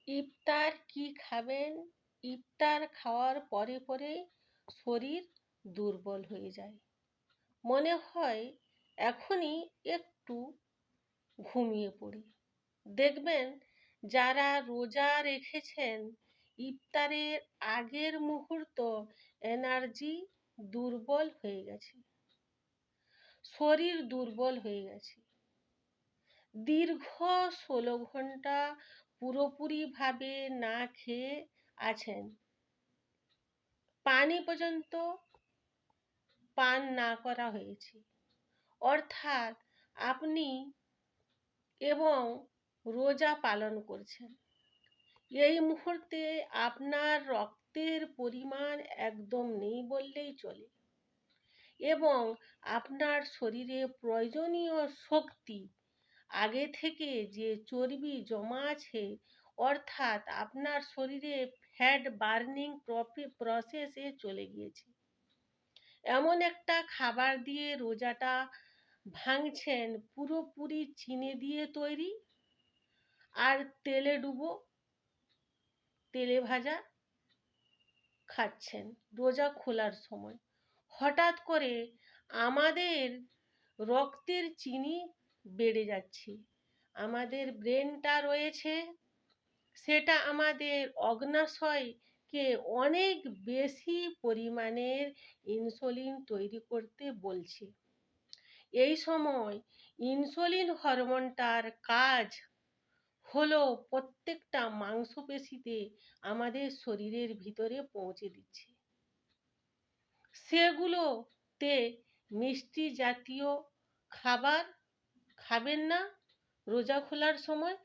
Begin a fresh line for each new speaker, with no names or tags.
ইফতার কি খাবেন? ইফতার খাওয়ার পরে পরেই শরীর দুর্বল হয়ে যায়। মনে হয় এখনই একটু ঘুমিয়ে পড়ি। দেখবেন যারা রোজা রেখেছেন ইফতারের আগের মুহূর্ত এনার্জি দুর্বল হয়ে গেছে, শরীর দুর্বল হয়ে গেছে। দীর্ঘ ১৬ ঘন্টা পুরোপুরিভাবে না খেয়ে আছেন, পানি পর্যন্ত পান না করা হয়েছে, অর্থাৎ আপনি এবং রোজা পালন করছেন। এই মুহূর্তে আপনার রক্তের পরিমাণ একদম নেই বললেই চলে এবং আপনার শরীরে প্রয়োজনীয় শক্তি, আগে থেকে যে চর্বি জমা আছে, অর্থাৎ আপনার শরীরে ফ্যাট বার্নিং প্রসেসে চলে গিয়েছে। এমন একটা খাবার দিয়ে রোজাটা ভাঙছেন পুরোপুরি চিনি দিয়ে তৈরি আর তেলে ডুবো, তেলে ভাজা খাচ্ছেন রোজা খোলার সময়। হঠাৎ করে আমাদের রক্তের চিনি বেড়ে যাচ্ছে, আমাদের ব্রেনটা রয়েছে সেটা আমাদের অগ্নাশয়কে অনেক বেশি পরিমাণের ইনসুলিন তৈরি করতে বলছে। এই সময় ইনসুলিন হরমোনটার কাজ হলো প্রত্যেকটা মাংসপেশিতে আমাদের শরীরের ভিতরে পৌঁছে দিচ্ছে। সেগুলোতে মিষ্টি জাতীয় খাবার খাবেন না রোজা খোলার সময়,